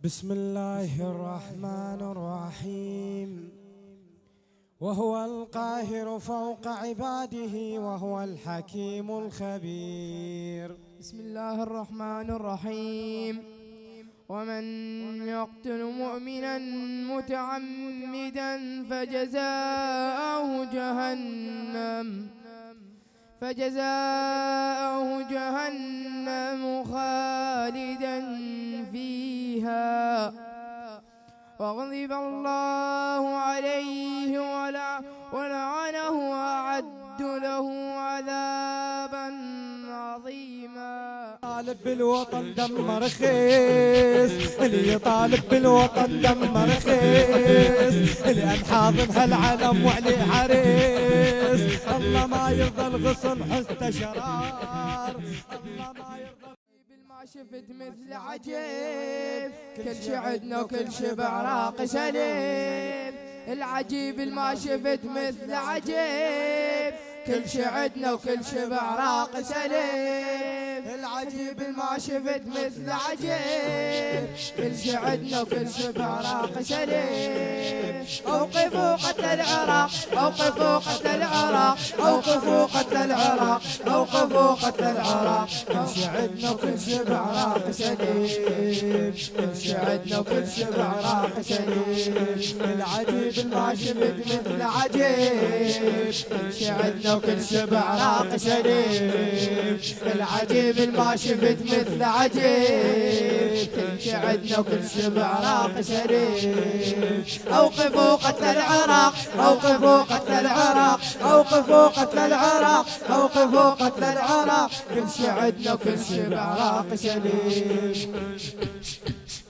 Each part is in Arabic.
بسم الله الرحمن الرحيم. وهو القاهر فوق عباده وهو الحكيم الخبير. بسم الله الرحمن الرحيم. ومن يقتل مؤمنا متعمدا فجزاؤه جهنم خالدا فيها وغضب الله عليه ولعنه وأعد له عذابا عظيما. طالب بالوطن دم رخيص، اللي يطالب بالوطن دم رخيص، اللي حاضن هالعلم وعليه حريص. الله ما يرضى الغصن حسن شرار، الله ما يرضى. ما شفت مثل عجيب، كل شي عدنا وكل شي بعراق سليم. العجيب ما شفت مثل عجيب، كل شي عدنا وكل شي بعراق سليم. العجيب ما شفت مثل عجيب، كل شي عدنا وكل شي بعراق سليم. اوقفوا قتل العراق، اوقفوا قتل العراق، اوقفوا قتل العراق، اوقفوا قتل العراق. كل شي عدنا وكل شي بعراق سليم، كل شي عدنا وكل شي بعراق سليم. العجيب ما شفت مثل عجيب، كل شي عدنا وكل شي بعراق سليم. العجيب ما شفت مثل عجيب، كل شي عدنا وكل شي بعراق سليم. اوقفوا قتل العراق، اوقفوا قتل العراق، اوقفوا قتل العراق، اوقفوا قتل العراق. كل شي عدنا وكل شي بعراق سليم.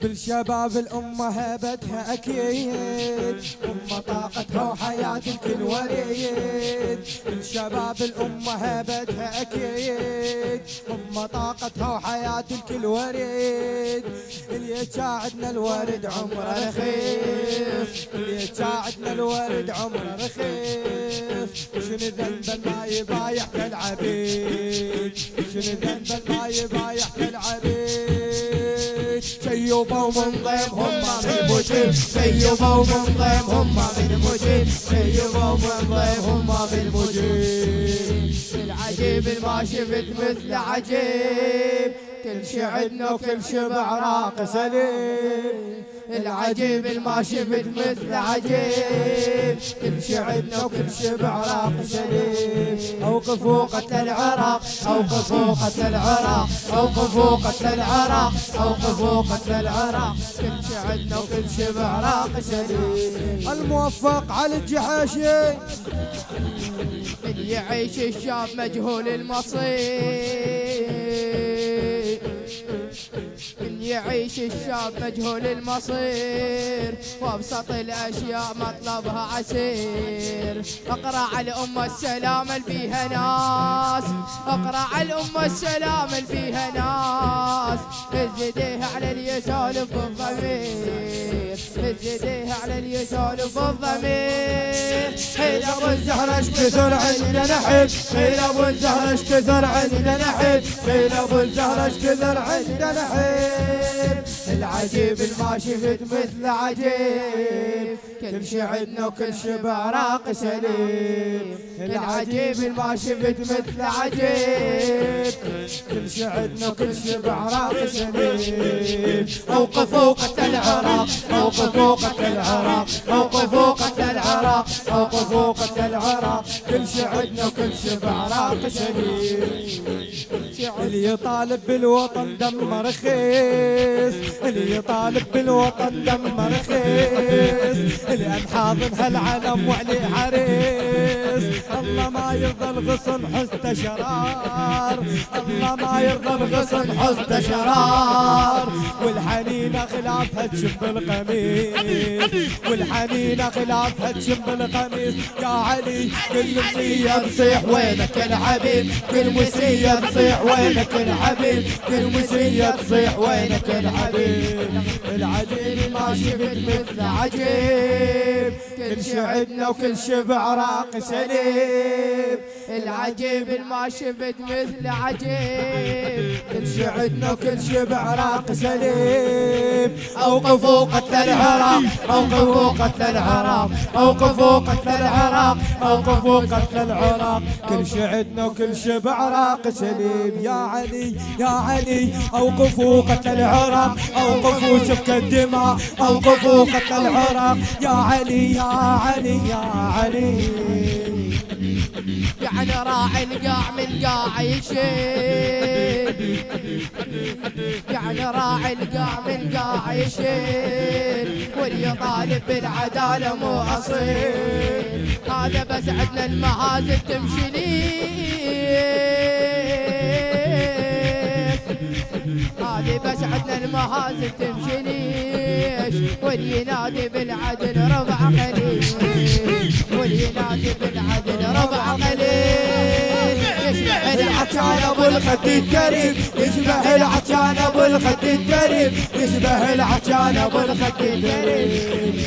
بالشباب الأمة هبتها أكيد، أمة طاقتها وحياة الكل وريد. بالشباب الأمة هبتها أكيد، أمة طاقتها وحياة الكل وريد. اللي يساعدنا الورد عمره رخيص، اللي يساعدنا الورد عمره رخيص. شنو ذنب ما يبايع كالعبيد، شنو ذنب ما يبايع كالعبيد. سيوبوا من ضيمهم من مجيب، سيوبوا من ضيمهم من مجيب، سيوبوا من ضيمهم من مجيب. العجيب ما شفت مثل عجيب، كل شي عدنا وكل شي بعراق سليم. العجيب ما شفت مثل عجيب، كل شي عدنا وكل شي بعراق سليم. اوقفوا قتل العراق، اوقفوا قتل العراق، اوقفوا قتل العراق، اوقفوا قتل العراق. كل شي عدنا وكل شي بعراق سليم. الموفق على الجحاشي، اللي يعيش الشاب مجهول المصير، من يعيش الشاب مجهول المصير، وابسط الاشياء مطلبها عسير. اقرا على الامه السلام اللي بيها ناس، اقرا على الامه السلام اللي بيها ناس. هز يديها على اليسار بالضمير، هز يديها على اليسار بالضمير. حيل ابو الزهره اش كثر عندنا نحب، حيل ابو الزهره اش كثر عندنا نحب، حيل ابو الزهره اش كثر عندنا نحب. العجيب ما شفت مثل عجيب، كل شي عدنا وكل شي بعراق سليم. العجيب ما شفت مثل عجيب، كل شي عدنا وكل شي بعراق سليم. اوقفوا قتل العراق، اوقفوا قتل العراق، اوقفوا قتل العراق، اوقفوا قتل العراق. كل شي عدنا وكل شي بعراق سليم. اللي يطالب بالوطن دم رخيص، اللي يطالب بالوطن دم رخيص، اللي حاضن هالعلم وعليه حريص. الله ما يرضى الغصن حسن شرار، الله ما يرضى الغصن حسن شرار. والحنينة خلافها تشب القميص، والحنينة خلافها تشب القميص. يا علي كل مسية تصيح وينك الحبيب، كل مسية تصيح وينك الحبيب، كل مسية تصيح وينك الحبيب. العجيب ما شفت مثل عجيب، كل شي عدنا وكل شي بعراق سليم. العجيب ما شفت مثل عجيب، كل شعدنا وكل شبع عراق سليم. أوقفوا قتل العراق، أوقفوا قتل العراق، أوقفوا قتل العراق، أوقفوا قتل العراق. كل شعدنا وكل شبع عراق سليم. يا علي يا علي أوقفوا قتل العراق، أوقفوا سفك الدماء، أوقفوا قتل العراق. يا علي يا علي يا علي. يعني راعي القاع من قاع يشيل، يعني راعي القاع من قاع يشيل، واللي طالب بالعدالة مو أصيل. هذا بس عدنا المهازل تمشي ليش، هذه بس عدنا المهازل تمشي ليش، واللي ينادي بالعدل ربع قليل، واللي ينادي بالعدل ربع قليل. يشبه العتان ابو الخد الكريم، يشبه العتان ابو الخد الكريم، يشبه العتان ابو الخد الكريم.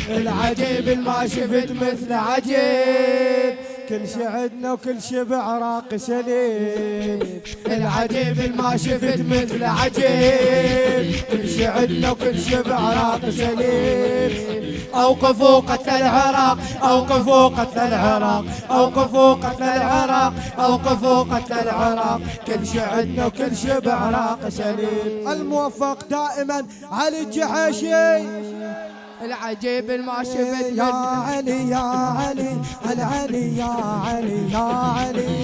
العجيب ما شفت مثل عجيب، كل شعدنا وكل شبع عراق سليم. العجيب ما شفت مثل عجيب، كل شعدنا وكل شبع عراق سليم. أوقفوا قتل العراق، أوقفوا قتل العراق، أوقفوا قتل العراق، أوقفوا قتل العراق. كل شعدنا وكل شبع عراق سليم. الموفق دائما علي الجحاشي. العجيب ما شفت يا علي يا علي العلي يا علي يا علي.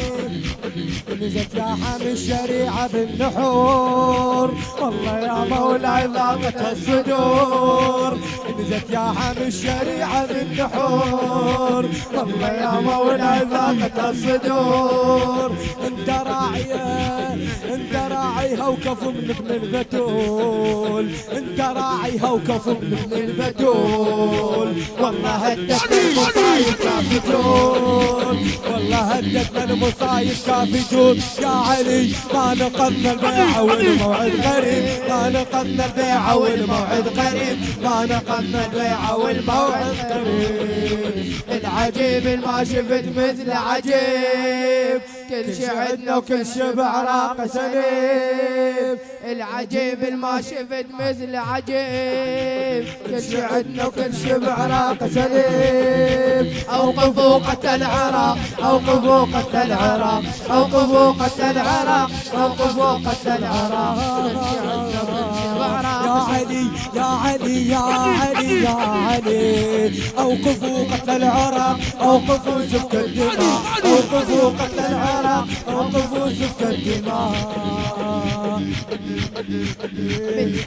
نزت يا حامي الشريعة بالنحور، والله يا مولاي ضاقتها الصدور. نزت يا حامي الشريعة بالنحور، والله يا مولاي ضاقتها الصدور. انت راعية انت راعيها وكف من ابن البتول، انت راعيها وكف من ابن البتول. والله هدتنا المصايب كافي جول، والله هدتنا المصايب كافي جول. يا علي ما نقضنا البيعة والموعد قريب، ما نقضنا البيعة والموعد قريب، ما نقضنا البيعة والموعد قريب. العجيب ما شفت مثل عجيب، كل شعدنا وكل شبع عراق سليم. العجيب ما شفت مثل عجيب، كل شعدنا وكل شبع عراق سليم. أوقفوا قتل العراق، أوقفوا قتل العراق، أوقفوا قتل العراق، أوقفوا قتل العراق. يا علي يا علي يا علي يا علي أوقفوا قتل العراق، أوقفوا سفك الدماء، أوقفوا قتل العراق، أوقفوا سفك الدماء.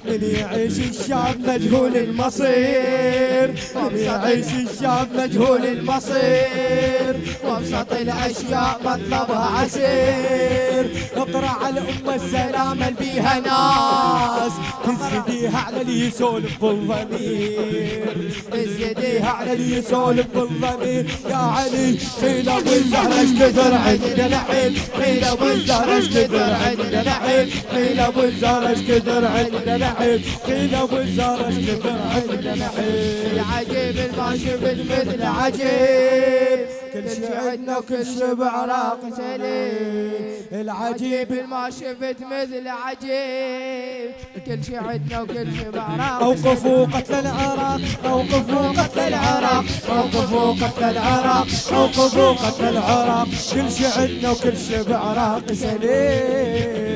من يعيش الشاب مجهول المصير، من يعيش الشاب مجهول المصير، وابسط الاشياء مطلبها عسير. اقرا على الامه السلام اللي بيها ناس، تزيديها على اللي يسولف بالضمير، تزيديها على اللي يسولف بالضمير. يا علي قيل ابو الزهره ايش كثر عندنا نحيل، قيل ابو الزهره ايش كثر عندنا نحيل، قيل ابو الزهره ايش كثر عندنا نحيل، قيل ابو الزهره ايش كثر عندنا نحيل. العجيب ما شفت مثل عجيب، كل شعدنا وكل شبع عراق سليم. العجيب ما شفت مثل عجيب، كل شعدنا وكل شبع عراق. أوقفوا قتل العراق، أوقفوا قتل العراق، أوقفوا قتل العراق، أوقفوا قتل العراق. كل شعدنا وكل شبع عراق سليم.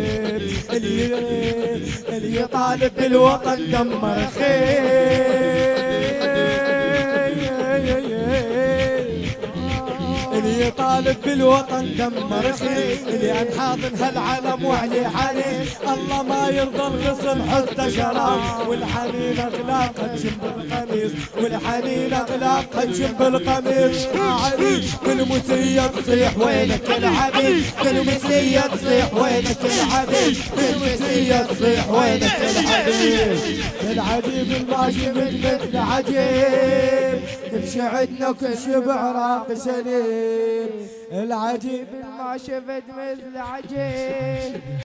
اللي يطالب بالوطن دمر خير، اللي يطالب بالوطن دمر خير. اللي انحاضن هالعلم وعلي حريص، الله ما يرضى الغصن حتى شراب. والحنين اغلاق هتشم بالقميص، والحنين اغلاق هتشم بالقميص. يا علي بالمسية تصيح وينك العبيد، بالمسية تصيح وينك العبيد، بالمسية تصيح وينك العبيد. العجيب ما شفت مثل عجيب، كل شعدنا وكل شبع عراق سليم. العجيب ما شفت مثل عجيب.